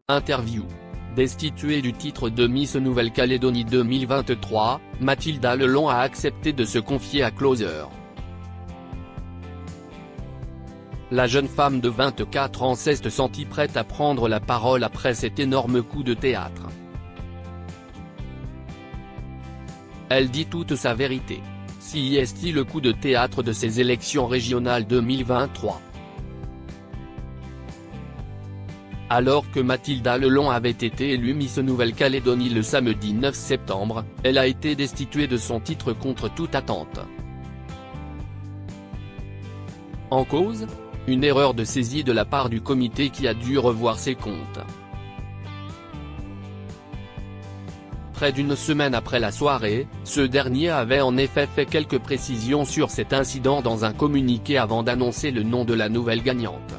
Interview. Destituée du titre de Miss Nouvelle-Calédonie 2023, Mathilda Lelong a accepté de se confier à Closer. La jeune femme de 24 ans s'est sentie prête à prendre la parole après cet énorme coup de théâtre. Elle dit toute sa vérité. Si est-il le coup de théâtre de ces élections régionales 2023. Alors que Mathilda Lelong avait été élue Miss Nouvelle-Calédonie le samedi 9 septembre, elle a été destituée de son titre contre toute attente. En cause ? Une erreur de saisie de la part du comité qui a dû revoir ses comptes. Près d'une semaine après la soirée, ce dernier avait en effet fait quelques précisions sur cet incident dans un communiqué avant d'annoncer le nom de la nouvelle gagnante.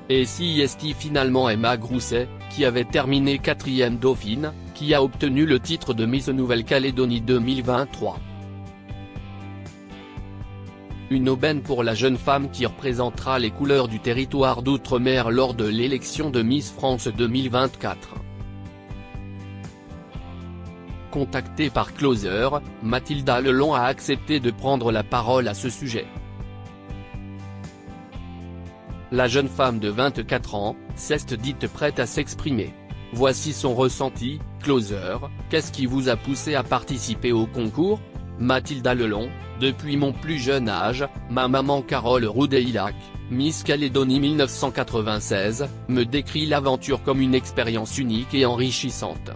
Et si est finalement Emma Grousset, qui avait terminé 4e dauphine, qui a obtenu le titre de Miss Nouvelle-Calédonie 2023. Une aubaine pour la jeune femme qui représentera les couleurs du territoire d'outre-mer lors de l'élection de Miss France 2024. Contactée par Closer, Mathilda Lelong a accepté de prendre la parole à ce sujet. La jeune femme de 24 ans, s'est dite prête à s'exprimer. Voici son ressenti. Closer, qu'est-ce qui vous a poussé à participer au concours ? Mathilda Lelong, depuis mon plus jeune âge, ma maman Carole Roudeillac, Miss Calédonie 1996, me décrit l'aventure comme une expérience unique et enrichissante.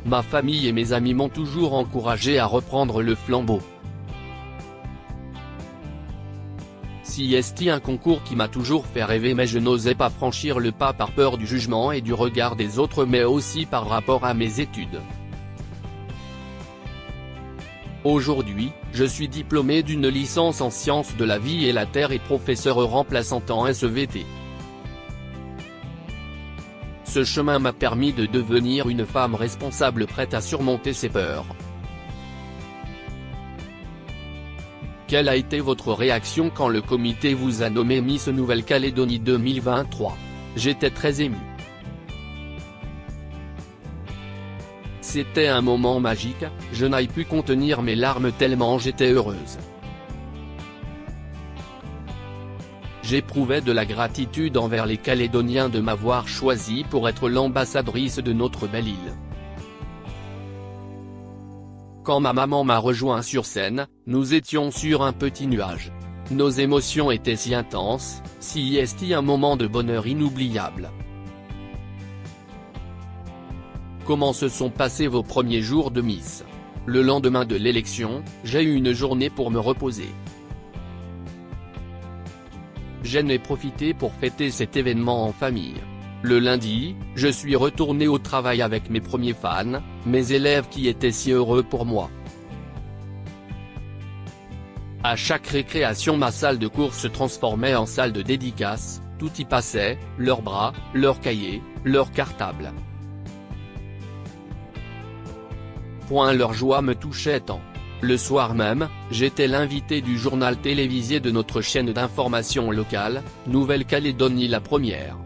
Ma famille et mes amis m'ont toujours encouragé à reprendre le flambeau. Si est un concours qui m'a toujours fait rêver, mais je n'osais pas franchir le pas par peur du jugement et du regard des autres, mais aussi par rapport à mes études. Aujourd'hui, je suis diplômé d'une licence en sciences de la vie et la terre et professeur remplaçant en SVT. Ce chemin m'a permis de devenir une femme responsable prête à surmonter ses peurs. Quelle a été votre réaction quand le comité vous a nommé Miss Nouvelle-Calédonie 2023 ? J'étais très ému. C'était un moment magique, je n'ai pu contenir mes larmes tellement j'étais heureuse. J'éprouvais de la gratitude envers les Calédoniens de m'avoir choisi pour être l'ambassadrice de notre belle île. Quand ma maman m'a rejoint sur scène, nous étions sur un petit nuage. Nos émotions étaient si intenses, si est un moment de bonheur inoubliable. Comment se sont passés vos premiers jours de Miss ? Le lendemain de l'élection, j'ai eu une journée pour me reposer. J'en ai profité pour fêter cet événement en famille. Le lundi, je suis retourné au travail avec mes premiers fans, mes élèves qui étaient si heureux pour moi. À chaque récréation, ma salle de cours se transformait en salle de dédicace, tout y passait, leurs bras, leurs cahiers, leurs cartables. Leur joie me touchait tant. Le soir même, j'étais l'invité du journal télévisé de notre chaîne d'information locale, Nouvelle-Calédonie la première.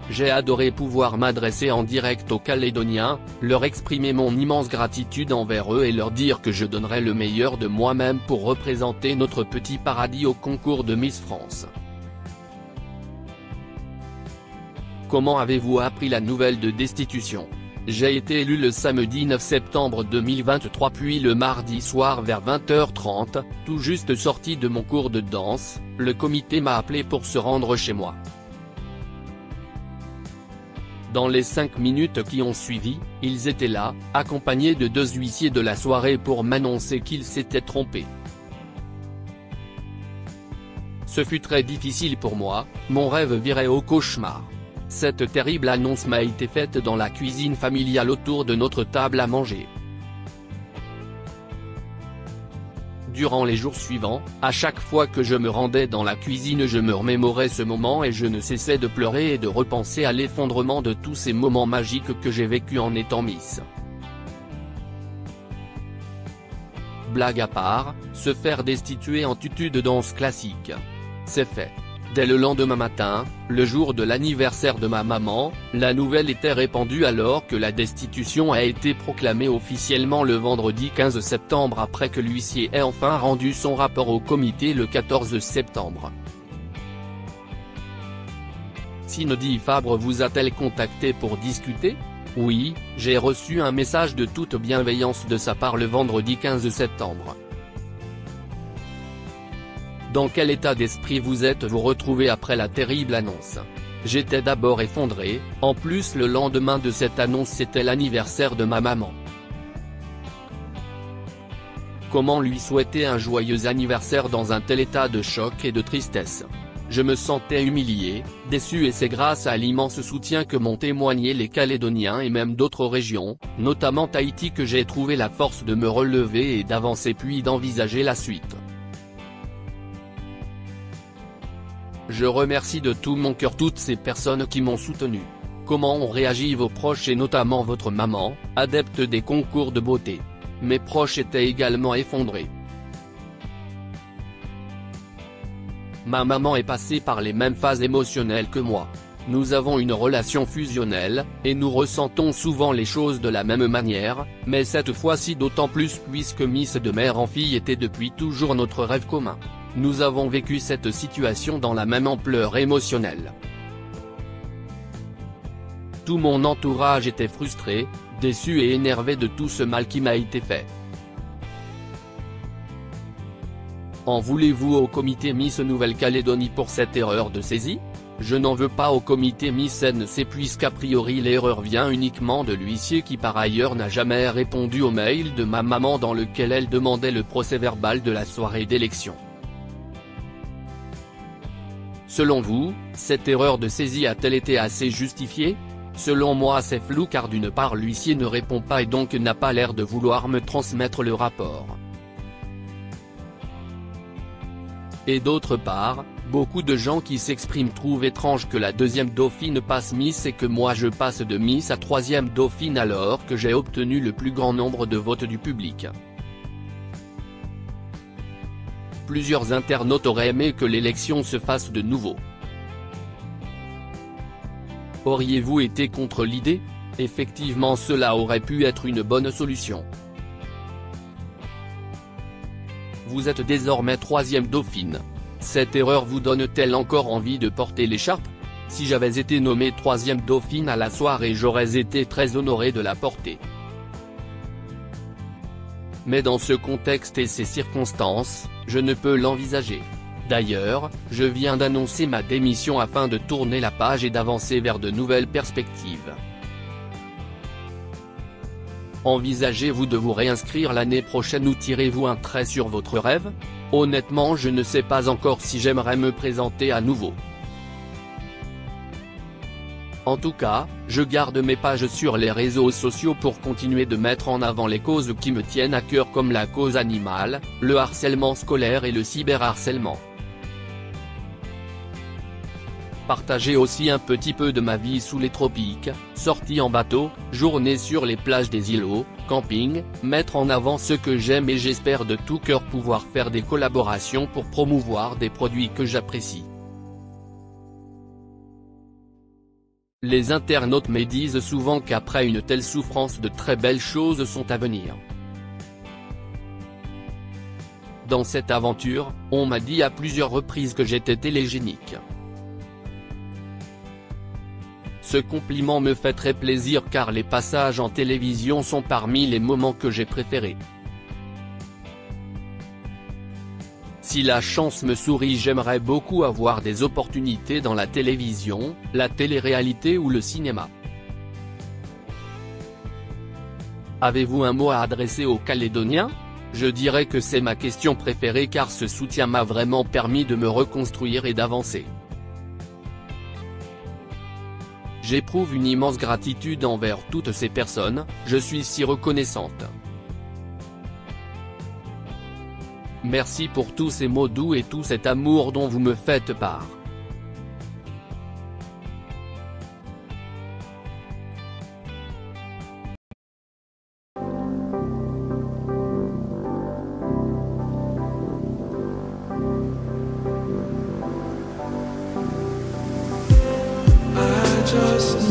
J'ai adoré pouvoir m'adresser en direct aux Calédoniens, leur exprimer mon immense gratitude envers eux et leur dire que je donnerai le meilleur de moi-même pour représenter notre petit paradis au concours de Miss France. Comment avez-vous appris la nouvelle de destitution ? J'ai été élu le samedi 9 septembre 2023 puis le mardi soir vers 20h30, tout juste sorti de mon cours de danse, le comité m'a appelé pour se rendre chez moi. Dans les 5 minutes qui ont suivi, ils étaient là, accompagnés de 2 huissiers de la soirée pour m'annoncer qu'ils s'étaient trompés. Ce fut très difficile pour moi, mon rêve virait au cauchemar. Cette terrible annonce m'a été faite dans la cuisine familiale autour de notre table à manger. Durant les jours suivants, à chaque fois que je me rendais dans la cuisine, je me remémorais ce moment et je ne cessais de pleurer et de repenser à l'effondrement de tous ces moments magiques que j'ai vécus en étant Miss. Blague à part, se faire destituer en tutu de danse classique. C'est fait. Dès le lendemain matin, le jour de l'anniversaire de ma maman, la nouvelle était répandue alors que la destitution a été proclamée officiellement le vendredi 15 septembre après que l'huissier ait enfin rendu son rapport au comité le 14 septembre. Cindy Fabre vous a-t-elle contacté pour discuter ? Oui, j'ai reçu un message de toute bienveillance de sa part le vendredi 15 septembre. Dans quel état d'esprit vous êtes-vous retrouvé après la terrible annonce ? J'étais d'abord effondré, en plus le lendemain de cette annonce c'était l'anniversaire de ma maman. Comment lui souhaiter un joyeux anniversaire dans un tel état de choc et de tristesse ? Je me sentais humilié, déçu et c'est grâce à l'immense soutien que m'ont témoigné les Calédoniens et même d'autres régions, notamment Tahiti que j'ai trouvé la force de me relever et d'avancer puis d'envisager la suite. Je remercie de tout mon cœur toutes ces personnes qui m'ont soutenu. Comment ont réagi vos proches et notamment votre maman, adepte des concours de beauté ? Mes proches étaient également effondrés. Ma maman est passée par les mêmes phases émotionnelles que moi. Nous avons une relation fusionnelle, et nous ressentons souvent les choses de la même manière, mais cette fois-ci d'autant plus puisque Miss de mère en fille était depuis toujours notre rêve commun. Nous avons vécu cette situation dans la même ampleur émotionnelle. Tout mon entourage était frustré, déçu et énervé de tout ce mal qui m'a été fait. En voulez-vous au comité Miss Nouvelle-Calédonie pour cette erreur de saisie ? Je n'en veux pas au comité Miss NC puisqu'a priori l'erreur vient uniquement de l'huissier qui par ailleurs n'a jamais répondu au mail de ma maman dans lequel elle demandait le procès-verbal de la soirée d'élection. Selon vous, cette erreur de saisie a-t-elle été assez justifiée ? Selon moi c'est flou car d'une part l'huissier ne répond pas et donc n'a pas l'air de vouloir me transmettre le rapport. Et d'autre part, beaucoup de gens qui s'expriment trouvent étrange que la deuxième dauphine passe Miss et que moi je passe de Miss à troisième dauphine alors que j'ai obtenu le plus grand nombre de votes du public. Plusieurs internautes auraient aimé que l'élection se fasse de nouveau. Auriez-vous été contre l'idée ? Effectivement cela aurait pu être une bonne solution. Vous êtes désormais troisième dauphine. Cette erreur vous donne-t-elle encore envie de porter l'écharpe ? Si j'avais été nommé troisième dauphine à la soirée j'aurais été très honoré de la porter. Mais dans ce contexte et ces circonstances, je ne peux l'envisager. D'ailleurs, je viens d'annoncer ma démission afin de tourner la page et d'avancer vers de nouvelles perspectives. Envisagez-vous de vous réinscrire l'année prochaine ou tirez-vous un trait sur votre rêve ? Honnêtement je ne sais pas encore si j'aimerais me présenter à nouveau. En tout cas, je garde mes pages sur les réseaux sociaux pour continuer de mettre en avant les causes qui me tiennent à cœur comme la cause animale, le harcèlement scolaire et le cyberharcèlement. Partager aussi un petit peu de ma vie sous les tropiques, sorties en bateau, journées sur les plages des îlots, camping, mettre en avant ce que j'aime et j'espère de tout cœur pouvoir faire des collaborations pour promouvoir des produits que j'apprécie. Les internautes me disent souvent qu'après une telle souffrance de très belles choses sont à venir. Dans cette aventure, on m'a dit à plusieurs reprises que j'étais télégénique. Ce compliment me fait très plaisir car les passages en télévision sont parmi les moments que j'ai préférés. Si la chance me sourit j'aimerais beaucoup avoir des opportunités dans la télévision, la télé-réalité ou le cinéma. Avez-vous un mot à adresser aux Calédoniens ? Je dirais que c'est ma question préférée car ce soutien m'a vraiment permis de me reconstruire et d'avancer. J'éprouve une immense gratitude envers toutes ces personnes, je suis si reconnaissante. Merci pour tous ces mots doux et tout cet amour dont vous me faites part. just